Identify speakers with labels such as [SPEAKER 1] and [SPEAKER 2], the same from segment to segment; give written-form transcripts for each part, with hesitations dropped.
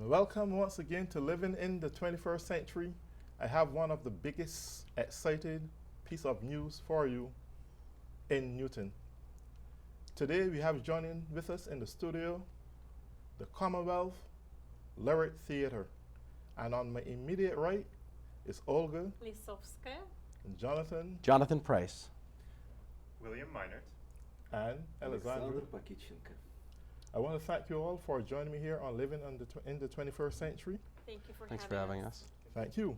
[SPEAKER 1] Welcome once again to Living in the 21st Century. I have one of the biggest excited piece of news for you in Newton. Today we have joining with us in the studio the Commonwealth Lyric Theatre. And on my immediate right is Olga
[SPEAKER 2] Lisovskaya,
[SPEAKER 1] and Jonathan
[SPEAKER 3] Jonathan Price.
[SPEAKER 4] William Meinert.
[SPEAKER 1] and Alexander.
[SPEAKER 5] Pakichenko.
[SPEAKER 1] I want to thank you all for joining me here on Living in the 21st Century.
[SPEAKER 2] thank you for
[SPEAKER 3] Thanks for having us.
[SPEAKER 1] Thank you.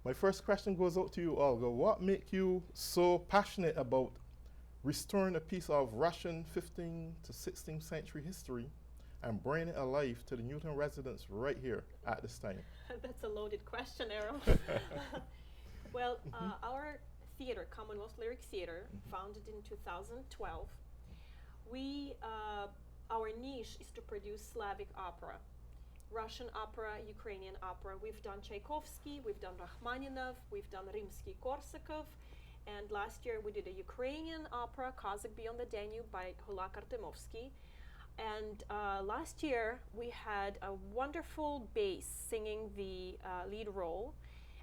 [SPEAKER 1] My first question goes out to you, Olga. What makes you so passionate about restoring a piece of Russian 15th to 16th century history and bringing it alive to the Newton residents right here at this time?
[SPEAKER 2] That's a loaded question, Errol. Well, our theater, Commonwealth Lyric Theater, founded in 2012, our niche is to produce Slavic opera, Russian opera, Ukrainian opera. We've done Tchaikovsky, we've done Rachmaninoff, we've done Rimsky-Korsakov, and last year we did a Ukrainian opera, Kazakh Beyond the Danube by Hulak Artemovsky. And last year we had a wonderful bass singing the lead role.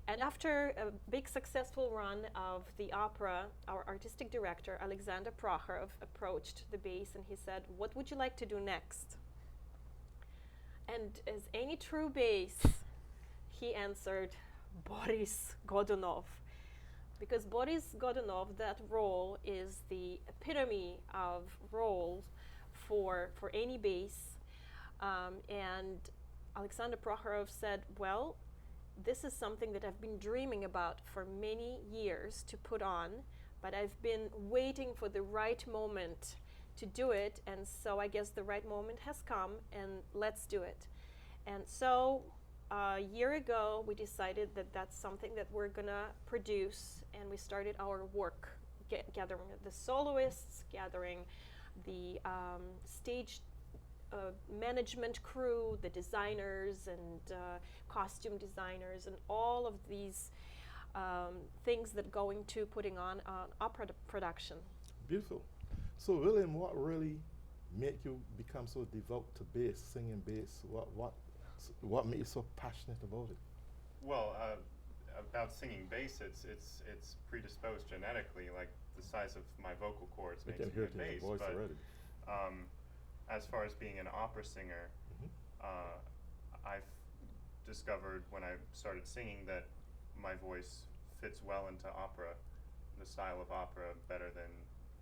[SPEAKER 2] And after a big successful run of the opera, our artistic director, Alexander Prokhorov, approached the bass and he said, "What would you like to do next?" And as any true bass, he answered, "Boris Godunov." Because Boris Godunov, that role is the epitome of role for any bass. And Alexander Prokhorov said, "Well, this is something that I've been dreaming about for many years to put on, but I've been waiting for the right moment to do it, and so I guess the right moment has come, and let's do it." And so a year ago we decided that that's something that we're gonna produce, and we started our work, gathering the soloists, gathering the stage management crew, the designers and costume designers, and all of these things that go into putting on an opera production.
[SPEAKER 1] Beautiful. So, William, what really made you become so devout to bass, singing bass? What made you so passionate about it?
[SPEAKER 4] Well, about singing bass, it's predisposed genetically. Like the size of my vocal cords
[SPEAKER 1] I
[SPEAKER 4] makes
[SPEAKER 1] can
[SPEAKER 4] me
[SPEAKER 1] hear
[SPEAKER 4] a
[SPEAKER 1] it in
[SPEAKER 4] bass.
[SPEAKER 1] your voice
[SPEAKER 4] But
[SPEAKER 1] already.
[SPEAKER 4] as far as being an opera singer, I've discovered when I started singing that my voice fits well into opera, the style of opera, better than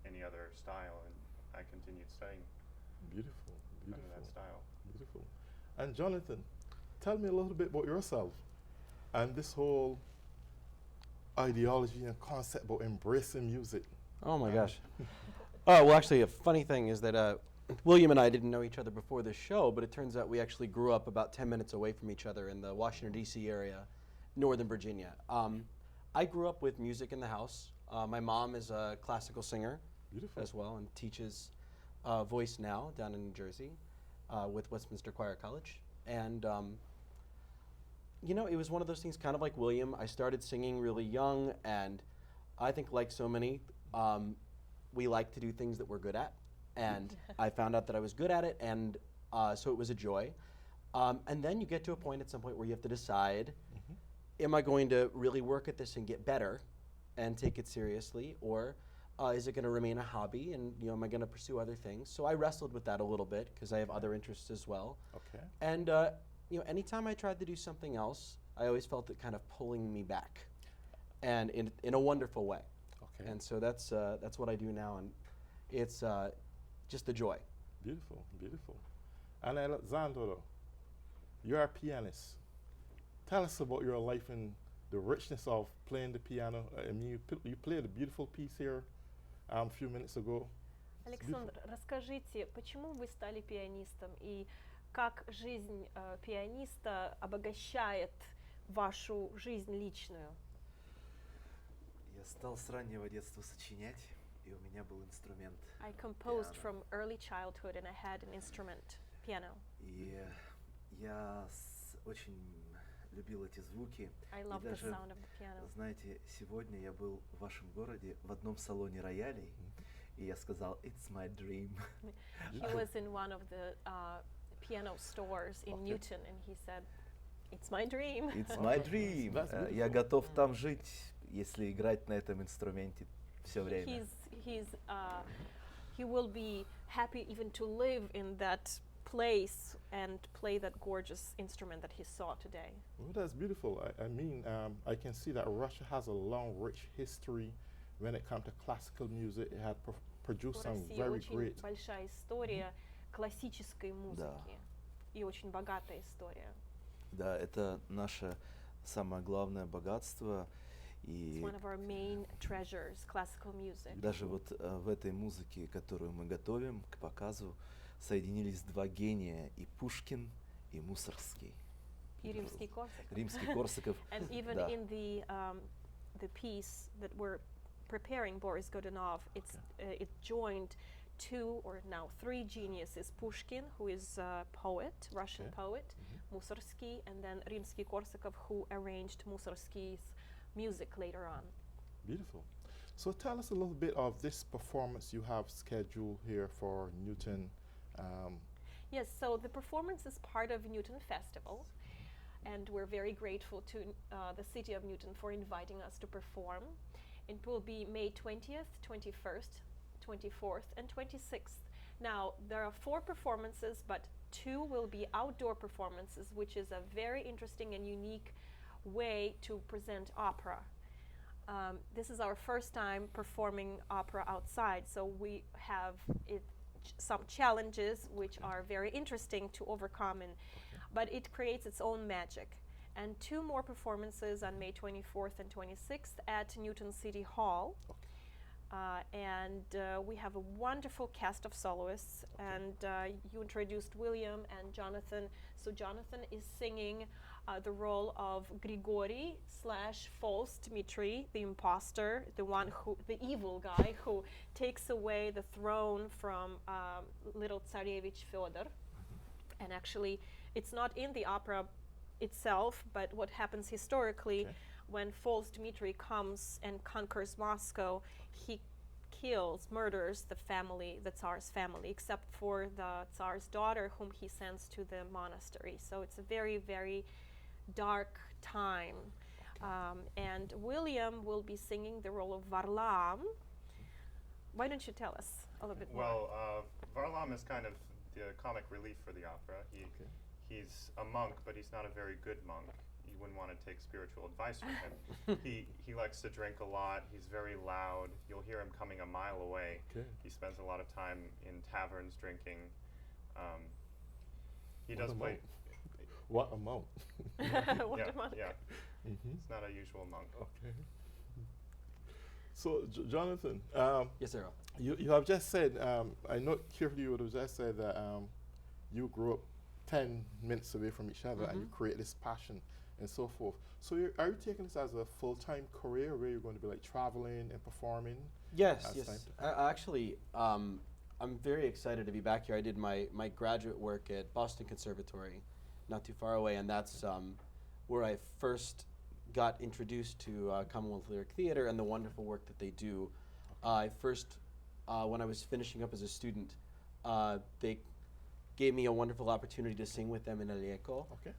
[SPEAKER 4] any other style, and I continued studying
[SPEAKER 1] Beautiful,
[SPEAKER 4] under
[SPEAKER 1] beautiful,
[SPEAKER 4] that style.
[SPEAKER 1] beautiful. And Jonathan, tell me a little bit about yourself and this whole ideology and concept about embracing music.
[SPEAKER 3] Oh my gosh. Oh, well, actually, a funny thing is that William and I didn't know each other before this show, but it turns out we actually grew up about 10 minutes away from each other in the Washington, D.C. area, Northern Virginia. I grew up with music in the house. My mom is a classical singer
[SPEAKER 1] Beautiful.
[SPEAKER 3] as well and teaches voice now down in New Jersey with Westminster Choir College. And, it was one of those things kind of like William. I started singing really young, and I think like so many, we like to do things that we're good at. And I found out that I was good at it, and so it was a joy. And then you get to a point at some point where you have to decide, am I going to really work at this and get better and take it seriously, or is it going to remain a hobby, and am I going to pursue other things? So I wrestled with that a little bit because I have other interests as well.
[SPEAKER 1] Okay.
[SPEAKER 3] And anytime I tried to do something else, I always felt it kind of pulling me back, and in a wonderful way.
[SPEAKER 1] Okay.
[SPEAKER 3] And so that's what I do now, and it's just a joy.
[SPEAKER 1] Beautiful, beautiful. And Alexander, you're a pianist. Tell us about your life and the richness of playing the piano. I mean, you played a beautiful piece here a few minutes ago.
[SPEAKER 2] Александр, расскажите, почему вы стали пианистом и как жизнь пианиста обогащает вашу жизнь личную?
[SPEAKER 5] Я стал с раннего детства сочинять, и у меня был инструмент
[SPEAKER 2] I composed
[SPEAKER 5] piano.
[SPEAKER 2] from early childhood and I had an instrument, piano.
[SPEAKER 5] И я очень любил эти звуки.
[SPEAKER 2] I
[SPEAKER 5] И
[SPEAKER 2] love the
[SPEAKER 5] даже,
[SPEAKER 2] sound of the piano.
[SPEAKER 5] знаете, сегодня я был в вашем городе в одном салоне роялей, и я сказал, it's my dream.
[SPEAKER 2] He was in one of the piano stores in
[SPEAKER 1] Okay.
[SPEAKER 2] Newton, and he said, "It's my dream."
[SPEAKER 5] It's my dream.
[SPEAKER 1] That's
[SPEAKER 5] Я
[SPEAKER 1] beautiful.
[SPEAKER 5] готов там жить, если играть на этом инструменте все время.
[SPEAKER 2] He will be happy even to live in that place and play that gorgeous instrument that he saw today.
[SPEAKER 1] Well, that's beautiful. I mean, I can see that Russia has a long, rich history when it comes to classical music. It had produced
[SPEAKER 2] У
[SPEAKER 1] some
[SPEAKER 2] России
[SPEAKER 1] very
[SPEAKER 2] очень
[SPEAKER 1] great.
[SPEAKER 2] большая история классической музыки и очень богатая история.
[SPEAKER 5] Да, это наше самое главное богатство.
[SPEAKER 2] It's
[SPEAKER 5] И
[SPEAKER 2] one of our main treasures, classical music.
[SPEAKER 5] даже вот в этой музыке, которую мы готовим к показу, соединились два гения, и Пушкин, и Мусоргский.
[SPEAKER 2] И Римский-Корсаков.
[SPEAKER 5] Римский-Корсаков.
[SPEAKER 2] And even
[SPEAKER 5] Да.
[SPEAKER 2] in the piece that we're preparing, Boris Godunov, it joined two or now three geniuses: Pushkin, who is a poet, Russian
[SPEAKER 1] Okay.
[SPEAKER 2] poet, Mussorgsky, and then Rimsky-Korsakov, who arranged Mussorgsky's music later on.
[SPEAKER 1] Beautiful. So tell us a little bit of this performance you have scheduled here for Newton.
[SPEAKER 2] Yes, so the performance is part of Newton Festival, and we're very grateful to the city of Newton for inviting us to perform. It will be May 20th, 21st, 24th, and 26th. Now, there are 4 performances, but 2 will be outdoor performances, which is a very interesting and unique way to present opera. This is our first time performing opera outside, so we have some challenges which are very interesting to overcome, but it creates its own magic. And 2 more performances on May 24th and 26th at Newton City Hall. And we have a wonderful cast of soloists, and you introduced William and Jonathan. So Jonathan is singing the role of Grigory / false Dmitri, the imposter, the evil guy who takes away the throne from little Tsarevich Fodor. And actually, it's not in the opera itself, but what happens historically.
[SPEAKER 1] Okay.
[SPEAKER 2] When false Dmitri comes and conquers Moscow, he murders the Tsar's family, except for the Tsar's daughter, whom he sends to the monastery. So it's a very, very dark time. And William will be singing the role of Varlam. Why don't you tell us a little bit more?
[SPEAKER 4] Well, Varlam is kind of the comic relief for the opera. He's a monk, but he's not a very good monk. You wouldn't want to take spiritual advice from him. He likes to drink a lot. He's very loud. You'll hear him coming a mile away.
[SPEAKER 1] Okay.
[SPEAKER 4] He spends a lot of time in taverns drinking. He
[SPEAKER 1] What
[SPEAKER 4] does
[SPEAKER 1] a
[SPEAKER 4] play.
[SPEAKER 1] monk. What a monk.
[SPEAKER 2] What
[SPEAKER 4] yeah,
[SPEAKER 2] a monk.
[SPEAKER 4] yeah.
[SPEAKER 1] Mhm.
[SPEAKER 4] It's not a usual monk.
[SPEAKER 1] Okay. So, Jonathan,
[SPEAKER 3] Yes, Errol.
[SPEAKER 1] you have just said, I note carefully you would have just said that you grew up 10 minutes away from each other and you create this passion and so forth. So are you taking this as a full-time career where you're going to be like traveling and performing?
[SPEAKER 3] Yes,
[SPEAKER 1] As
[SPEAKER 3] yes.
[SPEAKER 1] time
[SPEAKER 3] Actually, I'm very excited to be back here. I did my graduate work at Boston Conservatory, not too far away, and that's where I first got introduced to Commonwealth Lyric Theater and the wonderful work that they do. I first, when I was finishing up as a student, they gave me a wonderful opportunity to sing with them in El Eco,
[SPEAKER 1] Okay.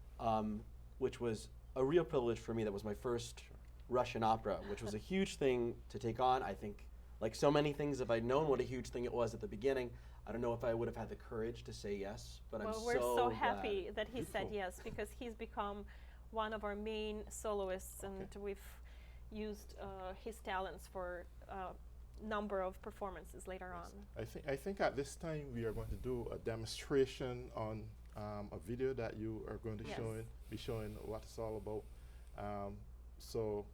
[SPEAKER 3] which was a real privilege for me. That was my first Russian opera, which was a huge thing to take on. I think, like so many things, if I'd known what a huge thing it was at the beginning, I don't know if I would have had the courage to say yes, but
[SPEAKER 2] Well,
[SPEAKER 3] I'm
[SPEAKER 2] we're so
[SPEAKER 3] glad.
[SPEAKER 2] happy that he said
[SPEAKER 1] Beautiful.
[SPEAKER 2] yes, because he's become one of our main soloists, and we've used his talents for a number of performances later on.
[SPEAKER 1] I think at this time we are going to do a demonstration on a video that you are going to
[SPEAKER 2] Yes.
[SPEAKER 1] be showing what it's all about. So,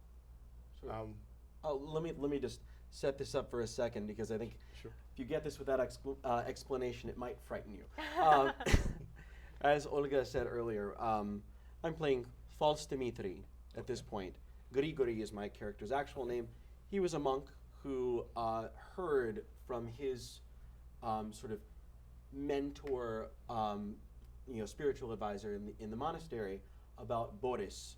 [SPEAKER 3] Sure. Oh, let me just set this up for a second, because I think
[SPEAKER 1] sure.
[SPEAKER 3] if you get this without explanation, it might frighten you. As Olga said earlier, I'm playing false Dmitri at this point. Grigory is my character's actual name. He was a monk who heard from his sort of mentor, spiritual advisor in the monastery about Boris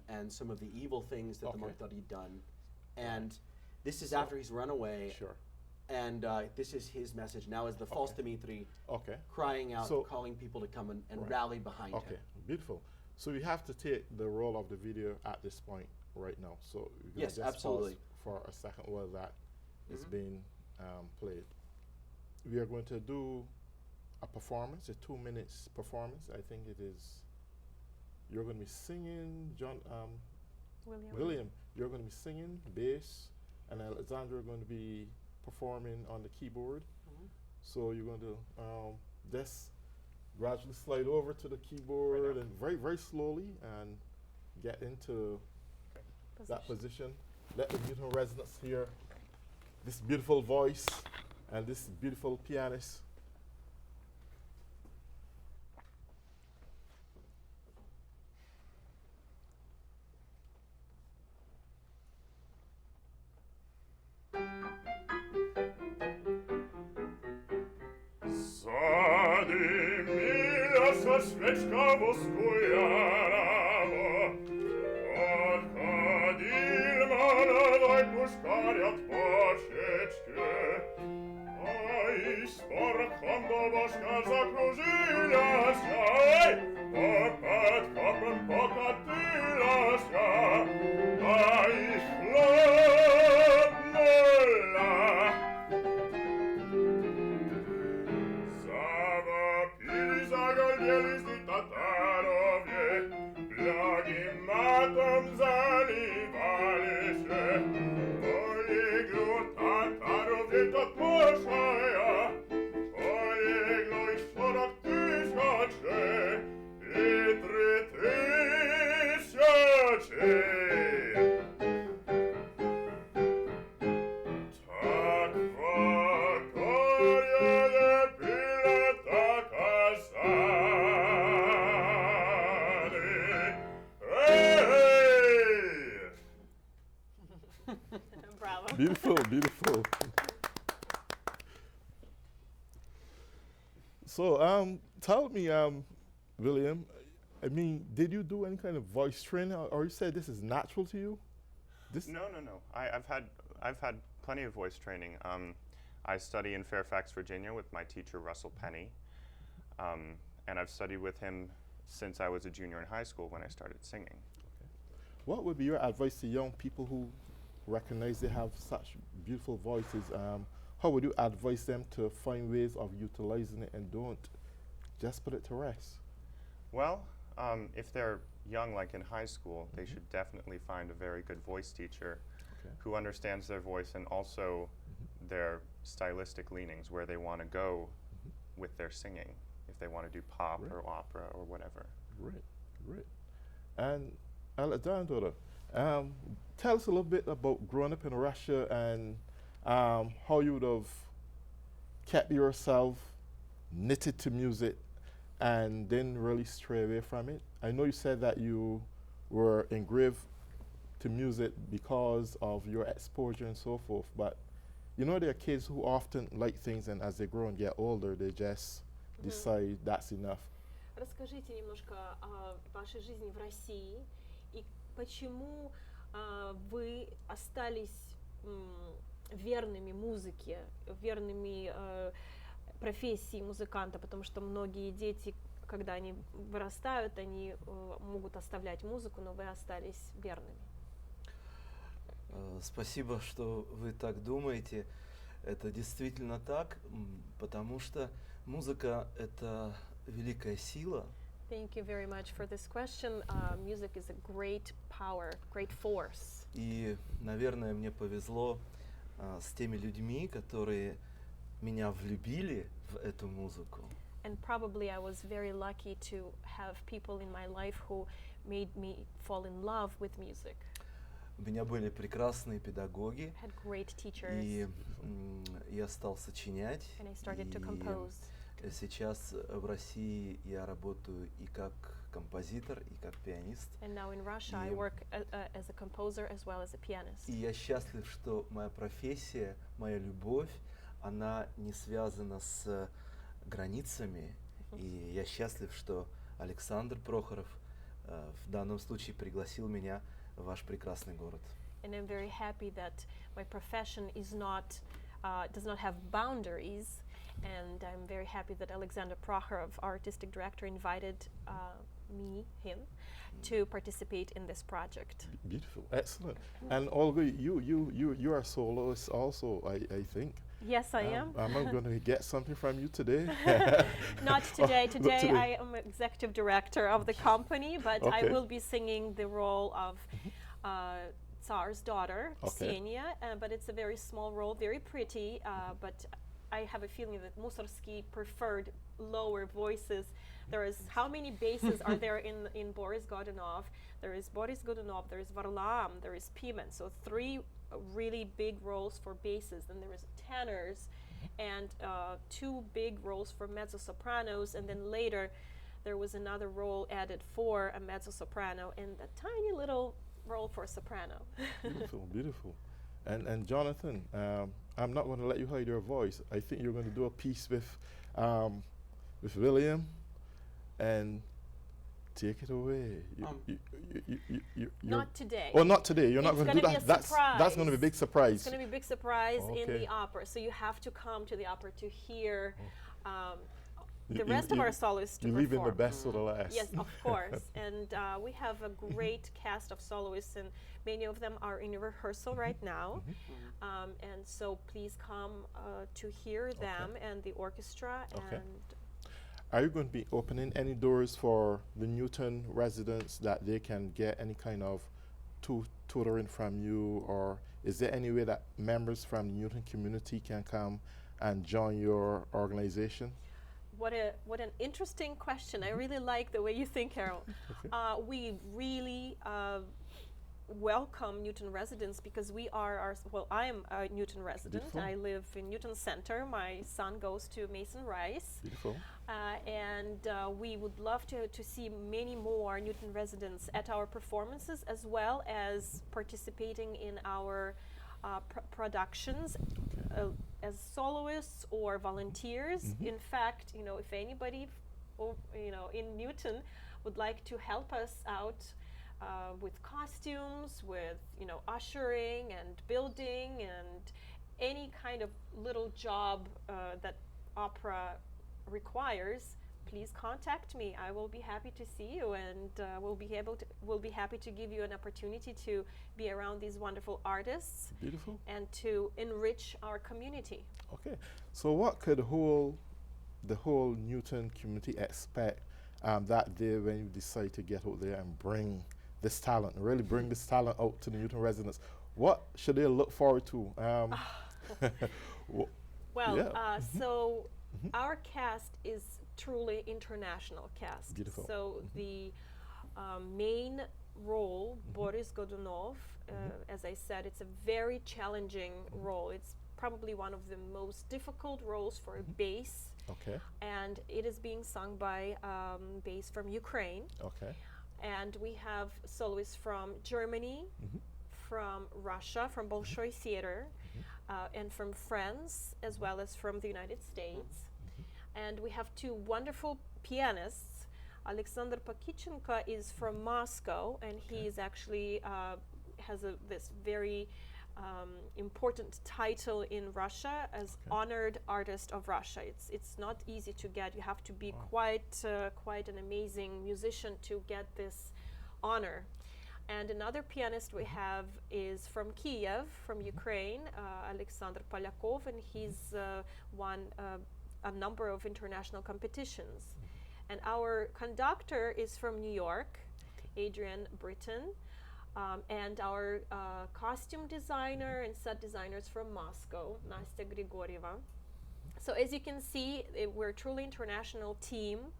[SPEAKER 3] and some of the evil things that the monk thought he'd done. And this is after he's run away.
[SPEAKER 1] Sure.
[SPEAKER 3] And this is his message now as the false Dimitri
[SPEAKER 1] Okay.
[SPEAKER 3] crying out,
[SPEAKER 1] So-
[SPEAKER 3] calling people to come and
[SPEAKER 1] Right.
[SPEAKER 3] rally behind
[SPEAKER 1] Okay.
[SPEAKER 3] him.
[SPEAKER 1] Beautiful. So we have to take the roll of the video at this point right now. So we're gonna
[SPEAKER 3] Yes,
[SPEAKER 1] just
[SPEAKER 3] absolutely.
[SPEAKER 1] pause for a second while that is
[SPEAKER 3] Mhm.
[SPEAKER 1] being played. We are going to do a performance, a 2 minutes performance. I think it is. You're going to be singing, John. William, you're going to be singing bass, and Alexandra are going to be performing on the keyboard.
[SPEAKER 3] Mhm.
[SPEAKER 1] So you're going to just gradually slide over to the keyboard and very, very slowly and get into that position. Let the beautiful resonance hear this beautiful voice and this beautiful pianist.
[SPEAKER 6] Zadymila sa świeczka woskujarawa, odchodil manadoj puszkariat pasieczkę, a i sporkom do bożka zakrużyla się, popad kopem pokatyla się, a i chlopnula. Zawapili, zagaldzieli Tatarowie, blagim matom zaliwali się. Poległo Tatarowie tot Moszaja, poległo ich 40 000 i 3000. Tak Watoria nie była taka sady. Hey!
[SPEAKER 2] Bravo.
[SPEAKER 1] Beautiful, beautiful. So, tell me, William, I mean, did you do any kind of voice training, or you said this is natural to you? This
[SPEAKER 4] No. I've had plenty of voice training. I study in Fairfax, Virginia, with my teacher Russell Penny, and I've studied with him since I was a junior in high school when I started singing.
[SPEAKER 1] What would be your advice to young people who recognize they have such beautiful voices? How would you advise them to find ways of utilizing it and don't just put it to rest?
[SPEAKER 4] Well, if they're young, like in high school, they should definitely find a very good voice teacher
[SPEAKER 1] Okay.
[SPEAKER 4] who understands their voice and also their stylistic leanings, where they want to go with their singing, if they want to do pop
[SPEAKER 1] Right.
[SPEAKER 4] or opera or whatever.
[SPEAKER 1] Great, great. And Alexandra, tell us a little bit about growing up in Russia and how you would have kept yourself knitted to music and didn't really stray away from it. I know you said that you were engraved to music because of your exposure and so forth, but you know there are kids who often like things and as they grow and get older, they just decide that's enough.
[SPEAKER 2] Расскажите немножко о вашей жизни в России и почему вы остались верными музыке, верными профессии музыканта, потому что многие дети, когда они вырастают, они могут оставлять музыку, но вы остались верными.
[SPEAKER 5] Спасибо, что вы так думаете. Это действительно так, потому что музыка — это великая сила.
[SPEAKER 2] Thank you very much for this question. Music is a great power, great force.
[SPEAKER 5] И, наверное, мне повезло с теми людьми, которые меня влюбили в эту музыку.
[SPEAKER 2] And probably I was very lucky to have people in my life who made me fall in love with music.
[SPEAKER 5] У меня были прекрасные педагоги,
[SPEAKER 2] I had great teachers,
[SPEAKER 5] и я стал сочинять.
[SPEAKER 2] and I started to
[SPEAKER 5] И
[SPEAKER 2] compose.
[SPEAKER 5] сейчас в России я работаю и как композитор, и как пианист.
[SPEAKER 2] And now in Russia, I
[SPEAKER 5] И-
[SPEAKER 2] work as a composer as well as a pianist.
[SPEAKER 5] И я счастлив, что моя профессия, моя любовь, она не связана с границами. И я счастлив, что Александр Прохоров в данном случае пригласил меня в ваш прекрасный город.
[SPEAKER 2] And I'm very happy that my profession is not does not have boundaries. And I'm very happy that Alexander Prokhorov, our artistic director, invited him, to participate in this project.
[SPEAKER 1] Beautiful, excellent. And Olga, you are a soloist also, I think.
[SPEAKER 2] Yes, I am.
[SPEAKER 1] I'm not going to get something from you today.
[SPEAKER 2] Not today.
[SPEAKER 1] Not
[SPEAKER 2] Today
[SPEAKER 1] today.
[SPEAKER 2] I am executive director of the company, but I
[SPEAKER 1] Okay.
[SPEAKER 2] will be singing the role of Tsar's daughter,
[SPEAKER 1] Okay.
[SPEAKER 2] Ksenia, but it's a very small role, very pretty, but I have a feeling that Mussorgsky preferred lower voices. There is, how many basses are there in Boris Godunov? There is Boris Godunov, there is Varlam, there is Pimen, so 3 really big roles for basses. Then there is tenors and 2 big roles for mezzo-sopranos, and then later there was another role added for a mezzo-soprano and a tiny little role for soprano.
[SPEAKER 1] Beautiful, beautiful. And Jonathan, I'm not going to let you hide your voice. I think you're going to do a piece with William, and take it away. You're
[SPEAKER 2] Not today.
[SPEAKER 1] Oh, not today. You're not
[SPEAKER 2] It's
[SPEAKER 1] going to do
[SPEAKER 2] gonna be
[SPEAKER 1] that.
[SPEAKER 2] a
[SPEAKER 1] That's going to be a big surprise.
[SPEAKER 2] It's going to be a big surprise in
[SPEAKER 1] Okay.
[SPEAKER 2] the opera, so you have to come to the opera to hear
[SPEAKER 1] You-
[SPEAKER 2] the
[SPEAKER 1] you-
[SPEAKER 2] rest of
[SPEAKER 1] you-
[SPEAKER 2] our soloists to
[SPEAKER 1] You're leaving the
[SPEAKER 2] perform.
[SPEAKER 1] best for the last.
[SPEAKER 2] Yes, of course. And we have a great cast of soloists, and many of them are in rehearsal right now. And so please come to hear them and the orchestra.
[SPEAKER 1] Okay.
[SPEAKER 2] And
[SPEAKER 1] Are you going to be opening any doors for the Newton residents that they can get any kind of tutoring from you, or is there any way that members from the Newton community can come and join your organization?
[SPEAKER 2] what an interesting question. I really like the way you think, Errol. We really welcome Newton residents because we are I am a Newton resident.
[SPEAKER 1] Beautiful.
[SPEAKER 2] I live in Newton Center. My son goes to Mason Rice.
[SPEAKER 1] Beautiful.
[SPEAKER 2] And we would love to see many more Newton residents at our performances, as well as participating in our productions as soloists or volunteers. In fact, if anybody in Newton would like to help us out with costumes, with ushering and building, and any kind of little job that opera requires, please contact me. I will be happy to see you, and we'll be happy to give you an opportunity to be around these wonderful artists
[SPEAKER 1] Beautiful.
[SPEAKER 2] and to enrich our community.
[SPEAKER 1] Okay. So what could the whole Newton community expect that day when you decide to get out there and bring this talent, really bring this talent out to the Newton residents? What should they look forward to?
[SPEAKER 2] Well,
[SPEAKER 1] Yeah.
[SPEAKER 2] so our cast is truly international cast.
[SPEAKER 1] Beautiful.
[SPEAKER 2] So the main role, Boris Godunov, as I said, it's a very challenging role. It's probably one of the most difficult roles for a bass,
[SPEAKER 1] Okay.
[SPEAKER 2] and it is being sung by bass from Ukraine.
[SPEAKER 1] Okay.
[SPEAKER 2] And we have soloists from Germany, from Russia, from Bolshoi Theater, and from France, as well as from the United States. And we have 2 wonderful pianists. Alexander Pakichenko is from Moscow, and he is actually has this very important title in Russia as honored artist of Russia. It's not easy to get. You have to be quite an amazing musician to get this honor. And another pianist we have is from Kiev, from Ukraine, Alexander Polyakov, and he's won a number of international competitions. And our conductor is from New York, Adrian Britton, and our costume designer and set designers from Moscow, Nastya Grigorieva. So as you can see, we're a truly international team.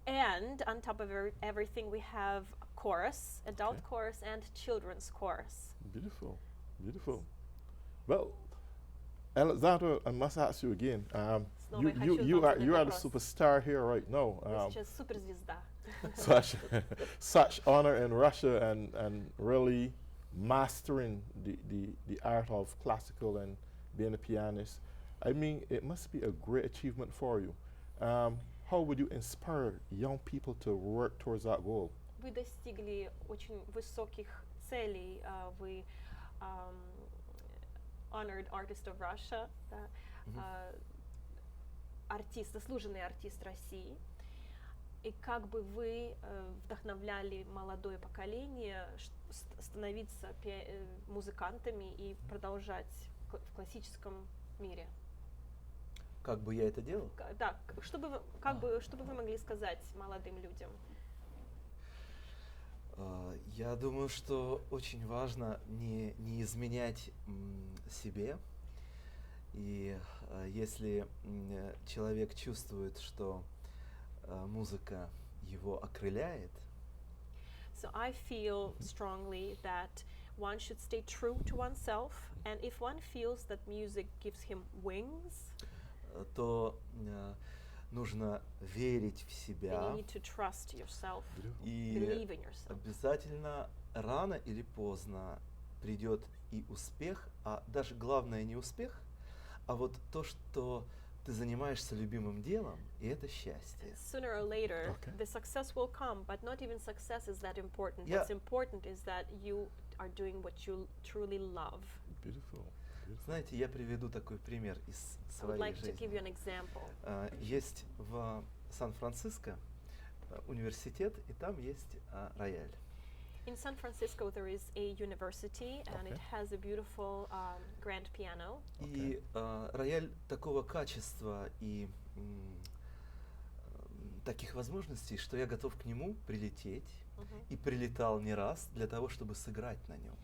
[SPEAKER 2] And on top of everything, we have a chorus, adult chorus and children's chorus.
[SPEAKER 1] Beautiful. Beautiful. Well, Alexander, I must ask you again.
[SPEAKER 2] Снова я
[SPEAKER 1] You
[SPEAKER 2] хочу
[SPEAKER 1] you
[SPEAKER 2] вам
[SPEAKER 1] are
[SPEAKER 2] задать
[SPEAKER 1] you are the
[SPEAKER 2] вопрос.
[SPEAKER 1] superstar here right now.
[SPEAKER 2] Вы сейчас суперзвезда.
[SPEAKER 1] Such honor in Russia, and really mastering the art of classical and being a pianist. I mean, it must be a great achievement for you. How would you inspire young people to work towards that goal?
[SPEAKER 2] Вы достигли очень высоких целей. Вы honored artist of Russia, заслуженный артист России. И как бы вы вдохновляли молодое поколение становиться музыкантами и продолжать в классическом мире?
[SPEAKER 5] Как бы я это делал?
[SPEAKER 2] Да, что бы вы могли сказать молодым людям?
[SPEAKER 5] Я думаю, что очень важно не изменять себе. И если человек чувствует, что музыка его окрыляет,
[SPEAKER 2] So I feel strongly that one should stay true to oneself, and if one feels that music gives him wings,
[SPEAKER 5] то нужно верить в
[SPEAKER 2] then you
[SPEAKER 5] себя
[SPEAKER 2] need to trust yourself,
[SPEAKER 5] и
[SPEAKER 2] believe in yourself.
[SPEAKER 5] обязательно рано или поздно придет и успех, а даже главное не успех, а вот то, что ты занимаешься любимым делом, и это счастье.
[SPEAKER 2] Sooner or later,
[SPEAKER 1] Okay.
[SPEAKER 2] the success will come, but not even success is that important.
[SPEAKER 5] Yeah.
[SPEAKER 2] What's important is that you are doing what you truly love.
[SPEAKER 1] Beautiful.
[SPEAKER 5] Знаете, я приведу такой пример из
[SPEAKER 2] I would
[SPEAKER 5] своей
[SPEAKER 2] like to give you an
[SPEAKER 5] жизни.
[SPEAKER 2] example.
[SPEAKER 5] Есть в Сан-Франциско университет, и там есть рояль.
[SPEAKER 2] In San Francisco, there is a university, and it
[SPEAKER 1] Okay.
[SPEAKER 2] has a beautiful grand piano.
[SPEAKER 5] И рояль такого качества и таких возможностей, что я готов к нему прилететь, и прилетал не раз для того, чтобы сыграть на нем.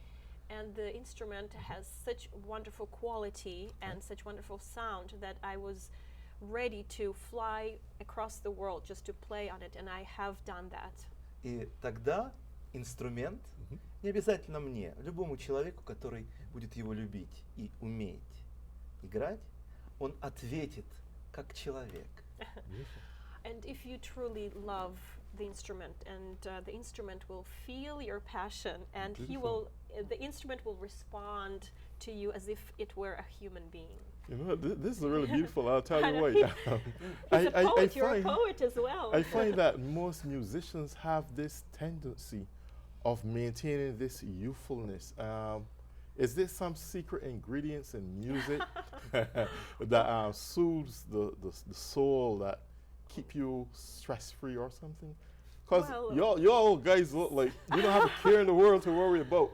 [SPEAKER 2] And the instrument has such wonderful quality and such wonderful sound that I was ready to fly across the world just to play on it, and I have done that.
[SPEAKER 5] И тогда инструмент, не обязательно мне, любому человеку, который будет его любить и уметь играть, он ответит как человек.
[SPEAKER 2] And if you truly love the instrument, and the instrument will feel your passion, and the instrument will respond to you as if it were a human being.
[SPEAKER 1] You know, this is really beautiful. I'll tell you what.
[SPEAKER 2] He's a poet. You're a poet as well.
[SPEAKER 1] I find that most musicians have this tendency of maintaining this youthfulness. Is there some secret ingredients in music that soothes the soul, that keep you stress-free or something? Because
[SPEAKER 2] Well,
[SPEAKER 1] y'all guys look like you don't have a care in the world to worry about.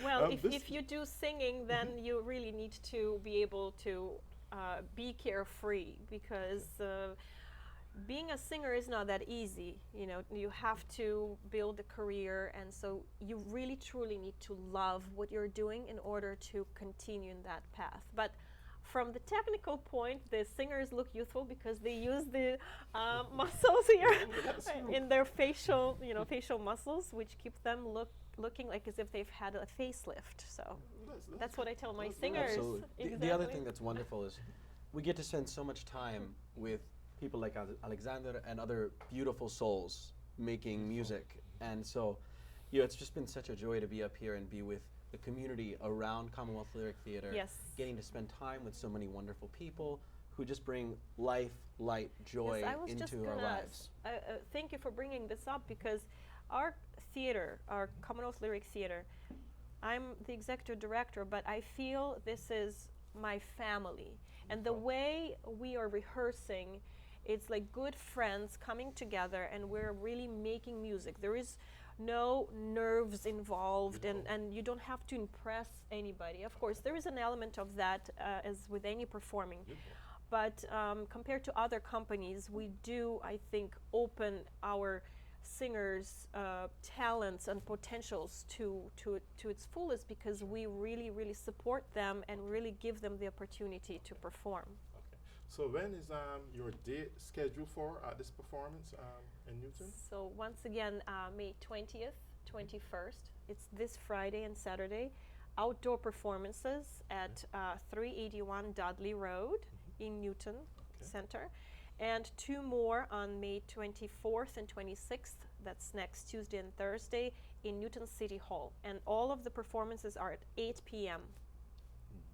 [SPEAKER 2] Well,
[SPEAKER 1] This-
[SPEAKER 2] if you do singing, then you really need to be able to be carefree, because being a singer is not that easy. You know, you have to build a career, and so you really truly need to love what you're doing in order to continue in that path. But from the technical point, the singers look youthful because they use the muscles here in their facial muscles, which keep them looking like as if they've had a facelift. So that's what I tell my singers.
[SPEAKER 3] Absolutely. The other thing that's wonderful is we get to spend so much time with people like Alexander and other beautiful souls making music. And so, it's just been such a joy to be up here and be with the community around Commonwealth Lyric Theatre.
[SPEAKER 2] Yes.
[SPEAKER 3] Getting to spend time with so many wonderful people who just bring life, light, joy
[SPEAKER 2] Yes, I was just
[SPEAKER 3] into our
[SPEAKER 2] gonna
[SPEAKER 3] lives.
[SPEAKER 2] thank you for bringing this up, because our theater, our Commonwealth Lyric Theatre, I'm the executive director, but I feel this is my family. And the way we are rehearsing, it's like good friends coming together, and we're really making music. There is no nerves involved, and you don't have to impress anybody. Of course, there is an element of that, as with any performing. But compared to other companies, we do, I think, open our singers' talents and potentials to its fullest, because we really support them and really give them the opportunity to perform.
[SPEAKER 1] So when is your date scheduled for this performance in Newton?
[SPEAKER 2] So once again, May 20th, 21st, it's this Friday and Saturday, outdoor performances at 381 Dudley Road in Newton Center, and 2 more on May 24th and 26th, that's next Tuesday and Thursday, in Newton City Hall. And all of the performances are at 8 p.m.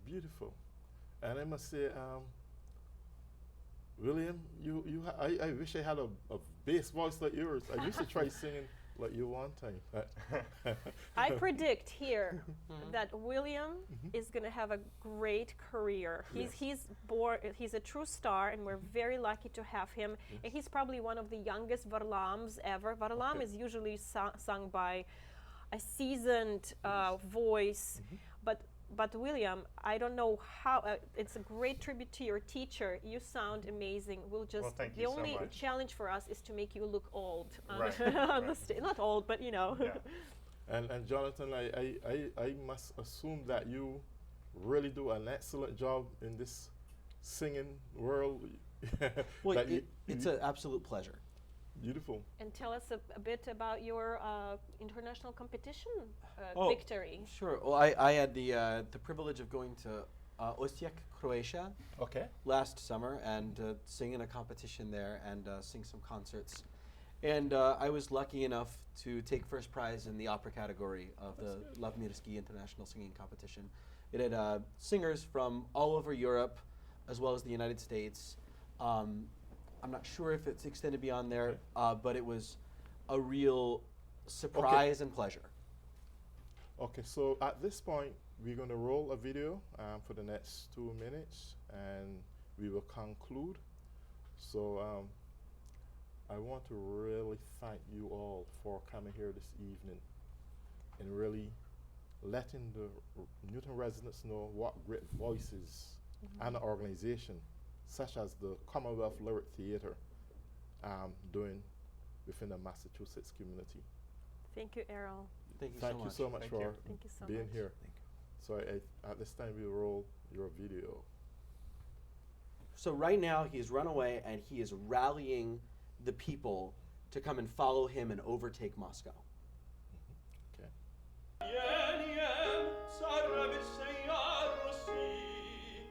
[SPEAKER 1] Beautiful. And I must say, William, I wish I had a bass voice like yours. I used to try singing like you one time.
[SPEAKER 2] I predict here that William is going to have a great career. He's a true star, and we're very lucky to have him. And he's probably one of the youngest varlams ever. Varlam is usually sung by a seasoned voice, but William, I don't know how. It's a great tribute to your teacher. You sound amazing. We'll just
[SPEAKER 4] Well, thank
[SPEAKER 2] the
[SPEAKER 4] you so
[SPEAKER 2] only
[SPEAKER 4] much.
[SPEAKER 2] challenge for us is to make you look old
[SPEAKER 4] Right,
[SPEAKER 2] on the
[SPEAKER 4] right.
[SPEAKER 2] stage. Not old, but you know.
[SPEAKER 4] Yeah.
[SPEAKER 1] And Jonathan, I must assume that you really do an excellent job in this singing world.
[SPEAKER 3] Well,
[SPEAKER 1] That
[SPEAKER 3] it's an absolute pleasure.
[SPEAKER 1] beautiful.
[SPEAKER 2] And tell us a bit about your international competition
[SPEAKER 3] Oh.
[SPEAKER 2] victory.
[SPEAKER 3] Sure. Well, I had the privilege of going to Osijek, Croatia,
[SPEAKER 1] Okay.
[SPEAKER 3] last summer and sing in a competition there and sing some concerts. And I was lucky enough to take first prize in the opera category of the Lavmirski International Singing Competition. It had singers from all over Europe as well as the United States. I'm not sure if it's extended beyond there, but it was a real surprise and pleasure.
[SPEAKER 1] Okay, so at this point, we're going to roll a video for the next 2 minutes, and we will conclude. So I want to really thank you all for coming here this evening and really letting the Newton residents know what great voices and an organization such as the Commonwealth Lyric Theatre doing within the Massachusetts community.
[SPEAKER 2] Thank you, Errol.
[SPEAKER 3] Thank you
[SPEAKER 1] Thank
[SPEAKER 3] so
[SPEAKER 1] you
[SPEAKER 3] much.
[SPEAKER 1] so much
[SPEAKER 4] Thank
[SPEAKER 1] for
[SPEAKER 4] you.
[SPEAKER 2] Thank you so
[SPEAKER 1] being
[SPEAKER 2] much.
[SPEAKER 1] here. So at this time, we'll roll your video.
[SPEAKER 3] So right now he's run away and he is rallying the people to come and follow him and overtake Moscow.
[SPEAKER 1] Okay.
[SPEAKER 6] Jeniem sarebbe seja Rossi,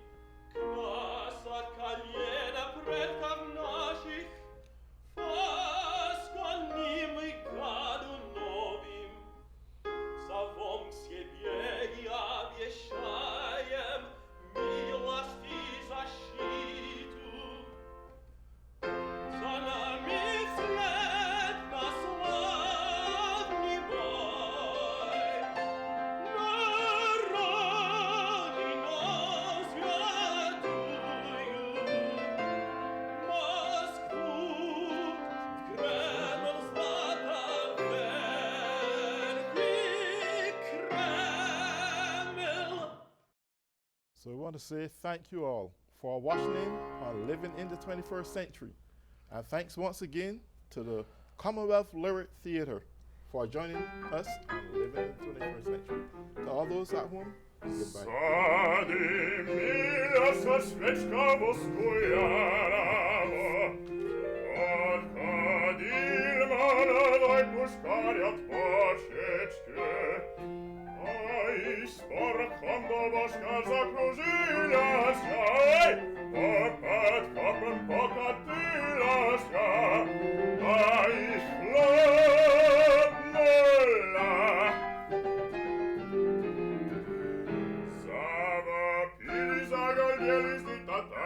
[SPEAKER 6] Knasa Kaljena предка наших, Восклоним и году новым, Зовем к себе и обещаем милость и защиту. За нами вслед на славный бой, на родину святую, Москву, в Кремль злато вверх и Кремль.
[SPEAKER 1] So we want to say thank you all for watching in on Living in the 21st Century. And thanks once again to the Commonwealth Lyric Theatre for joining us on Living in the 21st Century. To all those at home, goodbye.
[SPEAKER 6] Сады миля со свечка воскуяла, отходил молодой пушкарь от башечки, ай, с порохом до башка закружилась, ай, под копом покатилась, ай, хлопнула. Завопили, загалделись и татары.